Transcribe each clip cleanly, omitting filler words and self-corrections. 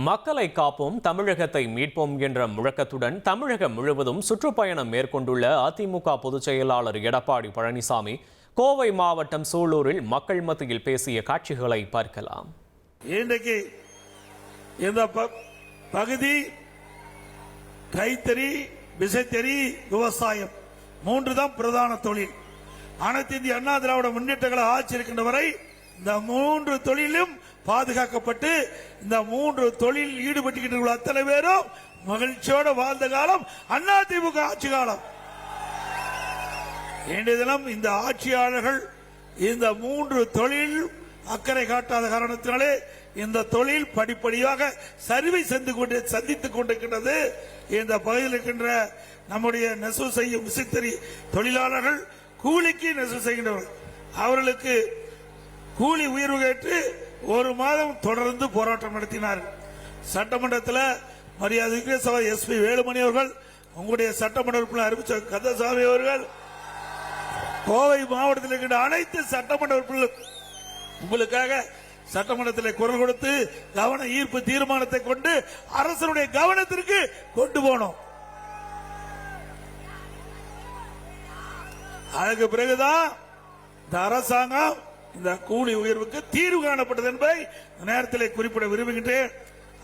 மக்களை காப்போம் தமிழகத்தை மீட்போம் என்ற முழக்கத்துடன் தமிழகம் முழுவதும் சுற்றுப்பயணம் மேற்கொண்டுள்ள அதிமுக பொதுச் செயலாளர் எடப்பாடி பழனிசாமி கோவை மாவட்டம் சூலூரில் மக்கள் மத்தியில் பேசிய காட்சிகளை பார்க்கலாம். இன்றைக்கு இந்த பகுதி கைத்தறி, விசைத்தறி, விவசாயம் மூன்று தான் பிரதான தொழில். அனைத்து இந்திய அண்ணா திராவிட முன்னேற்றங்களை ஆட்சி இருக்கின்ற வரை இந்த மூன்று தொழிலும் பாதுகாக்கப்பட்டு இந்த மூன்று தொழில் ஈடுபட்டுகின்ற அத்தனை பேரும் மகிழ்ச்சியோடு வாழ்ந்த காலம் அதிமுக ஆட்சி காலம். இன்றைய தினம் இந்த ஆட்சியாளர்கள் இந்த மூன்று தொழில் அக்கறை காட்டாத காரணத்தினாலே இந்த தொழில் படிப்படியாக சரிவை சந்தித்துக் கொண்டிருக்கின்றது. இந்த பகுதியில் இருக்கின்ற நம்முடைய நெசவு செய்யும் விசைத்தறி தொழிலாளர்கள் கூலிக்கு நெசவு செய்கின்றவர்கள், அவர்களுக்கு கூலி உயர்வு கேட்டு ஒரு மாதம் தொடர்ந்து போராட்டம் நடத்தினார்கள். சட்டமன்றத்தில் மரியாதைக்கு எஸ்பி வேலுமணி அவர்கள், உங்களுடைய சட்டமன்ற உறுப்பினர் அறிவிச்ச கந்தசாமி அவர்கள், கோவை மாவட்டத்தில் இருக்கின்ற அனைத்து சட்டமன்ற உறுப்பினர்கள் உங்களுக்காக சட்டமன்றத்தில் குரல் கொடுத்து கவன ஈர்ப்பு தீர்மானத்தை கொண்டு அரசனுடைய கவனத்திற்கு கொண்டு போனோம். அதுக்கு பிறகுதான் இந்த அரசாங்கம் இந்த கூலி உயர்வுக்கு தீர்வு காணப்பட்டது என்பதை நேரத்தில் குறிப்பிட விரும்புகின்றேன்.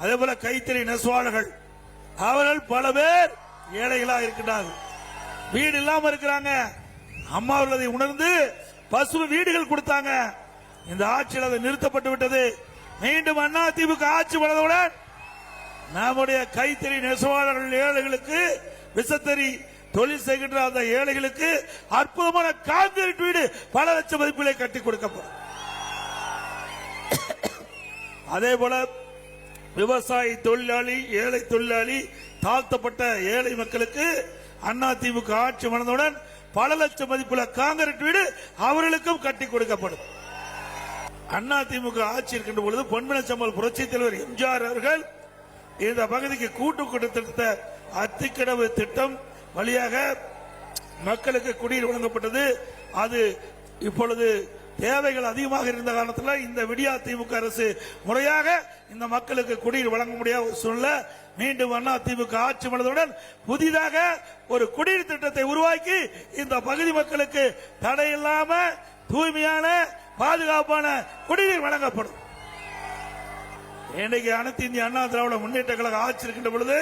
அதே போல கைத்தறி நெசவாளர்கள் அவர்கள் பல பேர் ஏழைகளாக இருக்கின்றார்கள், வீடு இல்லாம இருக்கிறாங்க. அம்மா அவர்களை உணர்ந்து பசுமை வீடுகள் கொடுத்தாங்க. இந்த ஆட்சியில் அது நிறுத்தப்பட்டு விட்டது. மீண்டும் அதிமுக ஆட்சி வளர்ந்தவுடன் நம்முடைய கைத்தறி நெசவாளர்கள் ஏழைகளுக்கு, விசைத்தறி தொழில் செய்கின்ற அந்த ஏழைகளுக்கு அற்புதமான கான்கிரீட் வீடு பல லட்சம் மதிப்பிலே கட்டி கொடுக்கப்படும். அதே போல விவசாயி தொழிலாளி, ஏழை தொழிலாளி, தாழ்த்தப்பட்ட ஏழை மக்களுக்கு அதிமுக ஆட்சி வளர்ந்தவுடன் பல லட்சம் மதிப்புள்ள கான்கிரீட் வீடு அவர்களுக்கும் கட்டி கொடுக்கப்படும். அதிமுக ஆட்சி இருக்கின்ற பொழுது பொன்மனச்சம்பல் புரட்சி தலைவர் எம்ஜிஆர் அவர்கள் இந்த பகுதிக்கு கூட்டு குடியிருத்த அத்திக்கடவு திட்டம் வழியாக மக்களுக்கு குடிநீர் வழங்கப்பட்டது. அது இப்பொழுது தேவைகள் அதிகமாக இருந்த காரணத்தில் இந்த விடியா திமுக அரசு முறையாக இந்த மக்களுக்கு குடிநீர் வழங்க முடியாத ஒரு சூழ்நிலை. மீண்டும் அதிமுக ஆட்சி வந்தவுடன் புதிதாக ஒரு குடிநீர் திட்டத்தை உருவாக்கி இந்த பகுதி மக்களுக்கு தடையில்லாம தூய்மையான பாதுகாப்பான குடிநீர் வழங்கப்படும். இன்றைக்கு அனைத்து இந்திய அண்ணா திராவிட முன்னேற்ற கழக ஆட்சி இருக்கின்ற பொழுது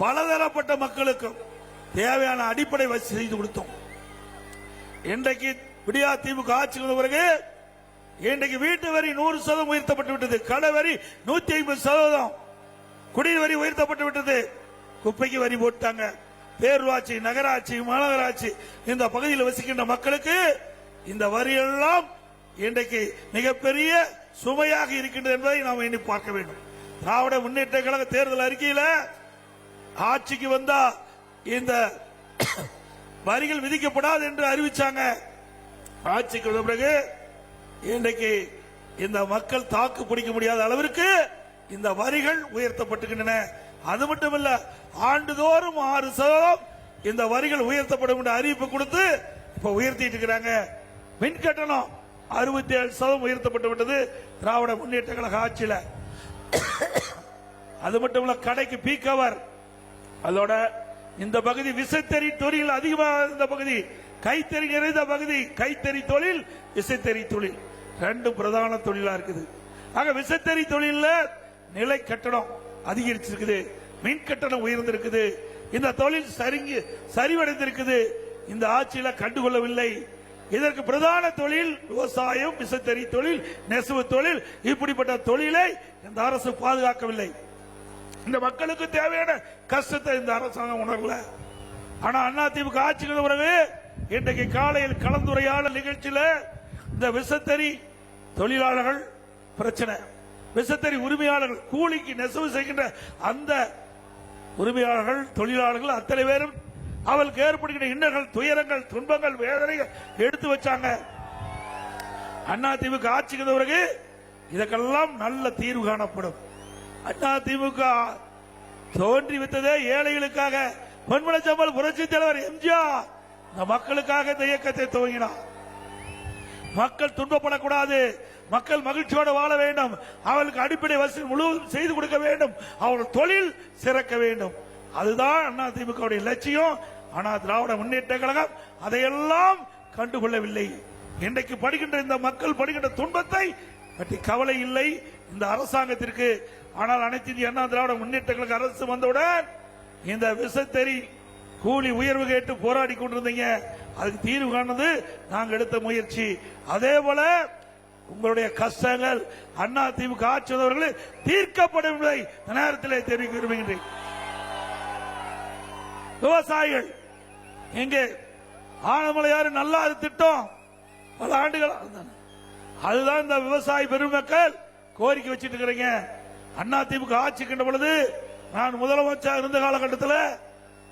பலதரப்பட்ட மக்களுக்கும் தேவையான அடிப்படை வசதி செய்து கொடுத்தோம். இன்றைக்கு விடியா திமுக ஆட்சி வந்த பிறகு இன்றைக்கு வீட்டு வரி 100% உயர்த்தப்பட்டு விட்டது, கடை வரி 150%, குடிநீர் வரி உயர்த்தப்பட்டு விட்டது, குப்பைக்கு வரி போட்டாங்க. பேரூராட்சி, நகராட்சி, மாநகராட்சி இந்த பகுதியில் வசிக்கின்ற மக்களுக்கு இந்த வரி எல்லாம் இன்றைக்கு மிகப்பெரிய சுமையாக இருக்கின்றது என்பதை நாம் எண்ணி பார்க்க வேண்டும். திராவிட முன்னேற்ற கழக தேர்தல் அறிக்கையில் ஆட்சிக்கு வந்தா இந்த வரிகள் விதிக்கப்படாது என்று அறிவிச்சாங்க. ஆட்சிக்கு வந்த பிறகு இன்றைக்கு இந்த மக்கள் தாக்கு பிடிக்க முடியாத அளவிற்கு இந்த வரிகள் உயர்த்தப்பட்டுகின்றன. அது மட்டுமல்ல, ஆண்டுதோறும் 6% இந்த வரிகள் உயர்த்தப்படும் என்ற அறிவிப்பு கொடுத்து இப்ப உயர்த்திட்டு இருக்கிறாங்க. மின் கட்டணம் 67% உயர்த்தப்பட்டு விட்டது திராவிட முன்னேற்ற கழக ஆட்சியில். அது மட்டுமல்ல, கடைக்கு பீக் அவர், அதோட இந்த பகுதி விசைத்தறி தொழில் அதிகமாக இருந்த பகுதி, கைத்தறி நிறைந்த பகுதி. கைத்தறி தொழில், விசைத்தறி தொழில் ரெண்டு பிரதான தொழிலா இருக்குது. ஆக விசைத்தறி தொழில நிலை கட்டணம் அதிகரிச்சிருக்குது, மின் கட்டணம் உயர்ந்திருக்குது, இந்த தொழில் சரிவடைந்திருக்குது. இந்த ஆட்சியில கண்டுகொள்ளவில்லை. இதற்கு பிரதான தொழில் விவசாயம், விசைத்தறி தொழில், நெசவு தொழில். இப்படிப்பட்ட தொழிலை இந்த அரசு பாதுகாக்கவில்லை. இந்த மக்களுக்கு தேவையான கஷ்டத்தை இந்த அரசாங்கம் உணரல. ஆனா அதிமுக ஆட்சிக்கு பிறகு இன்றைக்கு காலையில் கலந்துரையாடல் நிகழ்ச்சியில் இந்த விசைத்தறி தொழிலாளர்கள் பிரச்சனை, விசைத்தறி உரிமையாளர்கள், கூலிக்கு நெசவு செய்கின்ற அந்த உரிமையாளர்கள், தொழிலாளர்கள் அத்தனை பேரும் அவளுக்கு ஏற்படுகின்ற இன்னல்கள், துயரங்கள், துன்பங்கள், வேதனைகள் எடுத்து வச்சாங்க. அதிமுக ஆட்சிக்கு பிறகு இதற்கெல்லாம் நல்ல தீர்வு காணப்படும். அதிமுக தோன்றி விட்டதே ஏழைகளுக்காக. பொன்மனச்சம்பல் புரட்சி தலைவர் எம்ஜிஆர் இந்த மக்களுக்காக இந்த இயக்கத்தை துவங்கினார். மக்கள் துன்பப்படக்கூடாது, மக்கள் மகிழ்ச்சியோடு வாழ வேண்டும், அவர்களுக்கு அடிப்படை வசதி முழுவதும் செய்து கொடுக்க வேண்டும், அவர்கள் தொழில் சிறக்க வேண்டும். அதுதான் அதிமுகவுடைய லட்சியம். ஆனால் திராவிட முன்னேற்ற கழகம் அதையெல்லாம் கண்டுகொள்ளவில்லை. இன்றைக்கு படுகின்ற இந்த மக்கள் படுகின்ற துன்பத்தை பற்றி கவலை இல்லை இந்த அரசாங்கத்திற்கு. ஆனால் அனைத்து இந்திய அண்ணா திராவிட முன்னேற்ற கழக அரசு வந்தவுடன் இந்த விசத்தறி கூலி உயர்வு கேட்டு போராடி கொண்டிருந்தீங்க, அதுக்கு தீர்வு காணது நாங்கள் எடுத்த முயற்சி. அதே போல உங்களுடைய கஷ்டங்கள் அண்ணா திமுக ஆட்சியாளர்கள் தீர்க்கப்படும் என்பதை நேரத்தில் தெரிவிக்க விரும்புகின்றேன். விவசாயிகள் எங்கே ஆனமலையாறு நல்லாறு திட்டம் பல ஆண்டுகள், அதுதான் இந்த விவசாய பெருமக்கள் கோரிக்கை வச்சிட்டு இருக்கிறீங்க. அண்ணா திமுக ஆட்சி கண்ட பொழுது நான் முதலமைச்சர் இருந்த காலகட்டத்தில்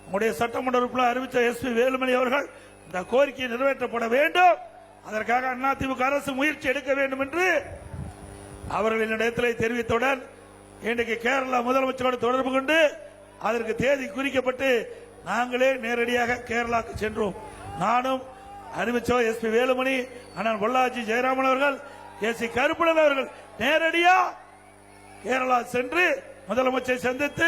உங்களுடைய சட்டமன்ற உறுப்பினர் அறிவித்த எஸ்பி வேலுமணி அவர்கள் இந்த கோரிக்கையை நிறைவேற்றப்பட வேண்டும், அதற்காக அண்ணா திமுக அரசு முயற்சி எடுக்க வேண்டும் என்று அவர்களின் இடத்தில் தெரிவித்தவுடன் இன்றைக்கு கேரளா முதலமைச்சரோடு தொடர்பு கொண்டு அதற்கு தேதி குறிக்கப்பட்டு நாங்களே நேரடியாக கேரளாவுக்கு சென்றோம். நானும் அறிவிச்சோம் எஸ்பி வேலுமணி, அண்ணன் பொள்ளாச்சி ஜெயராமன் அவர்கள், ஏசி கருப்பணன் அவர்கள் நேரடியா கேரளா சென்று முதலமைச்சரை சந்தித்து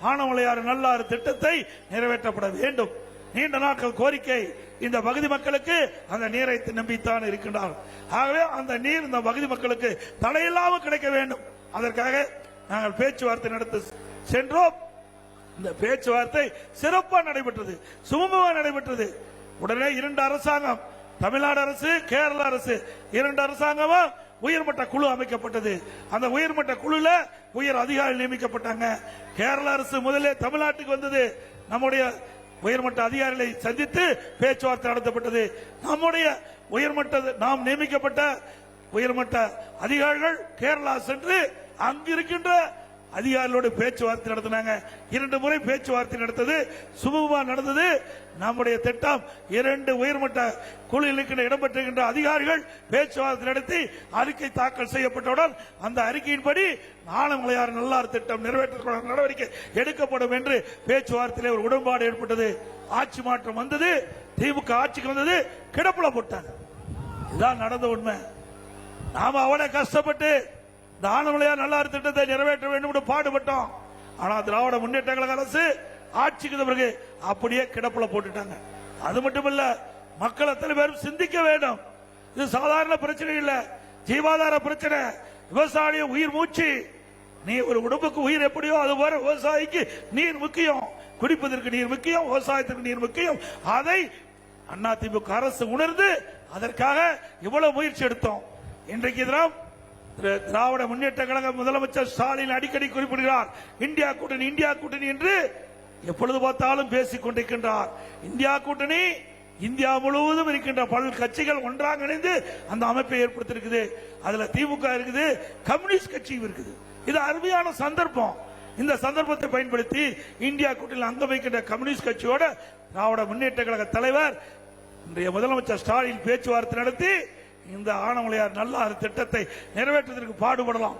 ஆனமலையாறு நல்லாறு திட்டத்தை நிறைவேற்றப்பட வேண்டும். நீண்ட நாட்கள் கோரிக்கை. இந்த பகுதி மக்களுக்கு அந்த நீரை நம்பித்தான் இருக்கின்றார். ஆகவே அந்த நீர் இந்த பகுதி மக்களுக்கு தடையில்லாமல் கிடைக்க வேண்டும். அதற்காக நாங்கள் பேச்சுவார்த்தை நடத்த சென்றோம். இந்த பேச்சுவார்த்தை சிறப்பாக நடைபெற்றது, சுமூகமாக நடைபெற்றது. உடனே இரண்டு அரசாங்கம், தமிழ்நாடு அரசு, கேரள அரசு, இரண்டு அரசாங்கமும் உயர்மட்ட குழு அமைக்கப்பட்டது. அந்த உயர்மட்ட குழுல உயர் அதிகாரிகள் நியமிக்கப்பட்டாங்க. கேரள அரசு முதலே தமிழ்நாட்டுக்கு வந்தது, நம்முடைய உயர்மட்ட அதிகாரிகளை சந்தித்து பேச்சுவார்த்தை நடத்தப்பட்டது. நம்முடைய உயர்மட்ட நாம் நியமிக்கப்பட்ட உயர்மட்ட அதிகாரிகள் கேரளா சென்று அங்கிருக்கின்ற அதிகாரிகளோடு பேச்சுவார்த்தை நடத்தினாங்க. 2 முறை பேச்சுவார்த்தை நடத்தது, சுமூகமா நடந்தது. நம்முடைய திட்டம் 2 உயர்மட்ட குழுவில் இடம்பெற்றுகின்ற அதிகாரிகள் பேச்சுவார்த்தை நடத்தி அறிக்கை தாக்கல் செய்யப்பட்டவுடன் அந்த அறிக்கையின்படி ஆனமலையாறு நல்லாறு திட்டம் நிறைவேற்ற நடவடிக்கை எடுக்கப்படும் என்று பேச்சுவார்த்தையில் ஒரு உடன்பாடு ஏற்பட்டது. ஆட்சி மாற்றம் வந்தது, திமுக ஆட்சிக்கு வந்தது, கிடப்புல போட்டாங்க. இதுதான் நடந்த உண்மை. நாம அவ்வளவு கஷ்டப்பட்டு இந்த ஆனமலையாறு நல்லாறு திட்டத்தை நிறைவேற்ற வேண்டும் என்று பாடுபட்டோம். ஆனா திராவிட முன்னேற்ற கழக அரசு ஆட்சிக்கு பிறகு அப்படியே கிடப்புல போட்டுட்டாங்க. அது மட்டுமல்ல, மக்கள் அத்தனை பேரும் சிந்திக்க வேண்டும். இது சாதாரண பிரச்சனை இல்ல, ஜீவாதார பிரச்சனை. விவசாய உயிர் மூச்சு. நீ ஒரு உடம்புக்கு உயிர் எப்படியோ அது போல விவசாயிக்கு நீர் முக்கியம், குடிப்பதற்கு நீர் முக்கியம், விவசாயத்திற்கு நீர் முக்கியம். அதை அதிமுக அரசு உணர்ந்து அதற்காக இவ்வளவு முயற்சி எடுத்தோம். இன்றைக்கு திராவிட முன்னேற்ற கழக முதலமைச்சர் ஸ்டாலின் அடிக்கடி குறிப்பிடுகிறார், இந்தியா கூட்டணி, இந்தியா கூட்டணி என்று எப்பொழுது பார்த்தாலும் பேசிக் கொண்டிருக்கின்றார். இந்தியா கூட்டணி இந்தியா முழுவதும் இருக்கின்ற பல கட்சிகள் ஒன்றாக இணைந்து அந்த அமைப்பை ஏற்படுத்தியிருக்குது. அதுல திமுக இருக்குது, கம்யூனிஸ்ட் கட்சியும் இருக்குது. இது அருமையான சந்தர்ப்பம். இந்த சந்தர்ப்பத்தை பயன்படுத்தி இந்தியா கூட்டணியில் அங்கம் வைக்கின்ற கம்யூனிஸ்ட் கட்சியோட திராவிட முன்னேற்ற கழக தலைவர் இன்றைய முதலமைச்சர் ஸ்டாலின் பேச்சுவார்த்தை நடத்தி இந்த ஆனமலையார் நல்லாறு திட்டத்தை நிறைவேற்றுவதற்கு பாடுபடலாம்.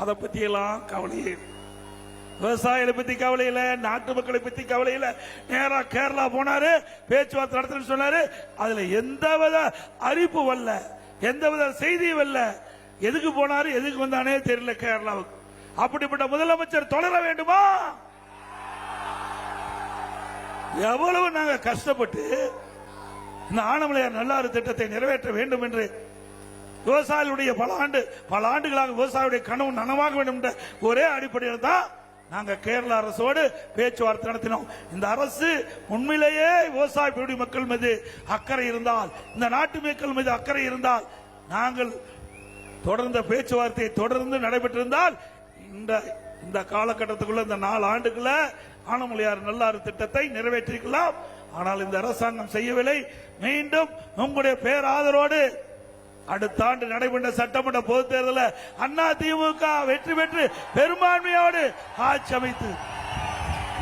அதை பத்தி எல்லாம் கவலையே, விவசாயிகளை பத்தி கவலை இல்ல, நாட்டு மக்களை பத்தி கவலை இல்ல. நேரா கேரளா போனாரு, பேச்சுவார்த்தை நடத்த சொன்னாரு. அதுல எந்தவித அறிவிப்பு வரல, எந்தவித செய்தியும் வரல. எதுக்கு போனாரு, எதுக்கு வந்தானே தெரியல கேரளாவுக்கு. அப்படிப்பட்ட முதலமைச்சர் தொடர வேண்டுமா? எவ்வளவு நாங்க கஷ்டப்பட்டு இந்த ஆனமலையார் நல்லாறு திட்டத்தை நிறைவேற்ற வேண்டும் என்று விவசாயிகளுடைய பல ஆண்டுகளாக விவசாயியுடைய கனவு நனவாக வேண்டும் என்ற ஒரே அடிப்படையில் தான் நாங்க கேரள அரசோடு பேச்சுவார்த்தை நடத்தினோம். இந்த அரசு உண்மையிலேயே விவசாய மக்கள் மீது அக்கறை இருந்தால், இந்த நாட்டு மக்கள் மீது அக்கறை இருந்தால், நாங்கள் தொடர்ந்த பேச்சுவார்த்தை தொடர்ந்து நடைபெற்றிருந்தால் இந்த காலகட்டத்துக்குள்ள, இந்த 4 ஆண்டுக்குள்ள ஆனமலையார் நல்லாறு திட்டத்தை நிறைவேற்றிருக்கலாம். ஆனால் இந்த அரசாங்கம் செய்யவில்லை. மீண்டும் உங்களுடைய பேராதரோடு அடுத்த ஆண்டு நடைபெற்ற சட்டமன்ற பொதுத் தேர்தலில் அண்ணா திமுக வெற்றி பெற்று பெரும்பான்மையோடு ஆட்சி அமைத்து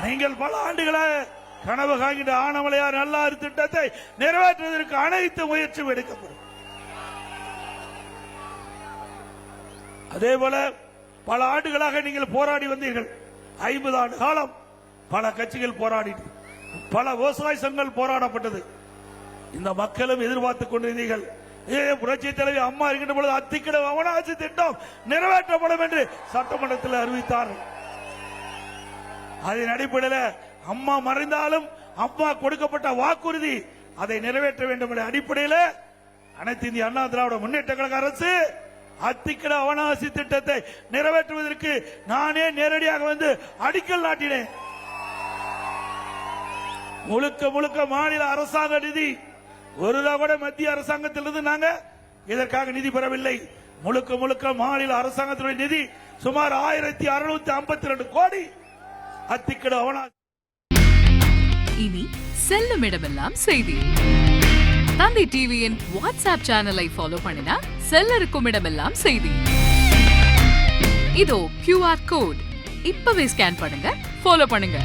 நீங்கள் பல ஆண்டுகளாக கனவு காண்கின்ற ஆனமலையார் நல்லாறு திட்டத்தை நிறைவேற்றுவதற்கு அனைத்து முயற்சியும் எடுக்கப்படும். அதே போல பல ஆண்டுகளாக நீங்கள் போராடி வந்தீர்கள். 50 ஆண்டு காலம் பல கட்சிகள் போராடிட்டு, பல விவசாய சங்கங்கள் போராடப்பட்டது. இந்த மக்களும் எதிர்பார்த்துக் கொண்டிருந்தீர்கள். புரட்சி தலைவி அம்மா இருக்கின்ற பொழுது அத்திக்கட அவனாசி திட்டம் நிறைவேற்றப்படும் என்று சட்டமன்றத்தில் அறிவித்தார். அதன் அடிப்படையில் அம்மா மறைந்தாலும் அம்மா கொடுக்கப்பட்ட வாக்குறுதி அதை நிறைவேற்ற வேண்டும் என்ற அடிப்படையில் அனைத்து இந்திய அண்ணா திராவிட முன்னேற்ற கழக அரசு அத்திக்கட அவனாசி திட்டத்தை நிறைவேற்றுவதற்கு நானே நேரடியாக வந்து அடிக்கல் நாட்டினேன். முழுக்க முழுக்க மாநில அரசாங்க நிதி, ஒரு ரூபா கூட மத்திய அரசாங்கத்திலிருந்து நாங்க இதற்காக நிதி பெறவில்லை. முழுக்க முழுக்க மாநில அரசாங்கத்தினுடைய நிதி சுமார் 1652 கோடி அத்திக்கட அவனாசி. இனி செல்லும் இடமெல்லாம் செய்தி. தந்தி டிவியின் வாட்ஸ்அப் சேனலை ஃபாலோ பண்ணினா செல்ல இருக்கும் இடமெல்லாம் செய்தி. இதோ QR கோட் இப்பவே ஸ்கேன் பண்ணுங்க, ஃபாலோ பண்ணுங்க.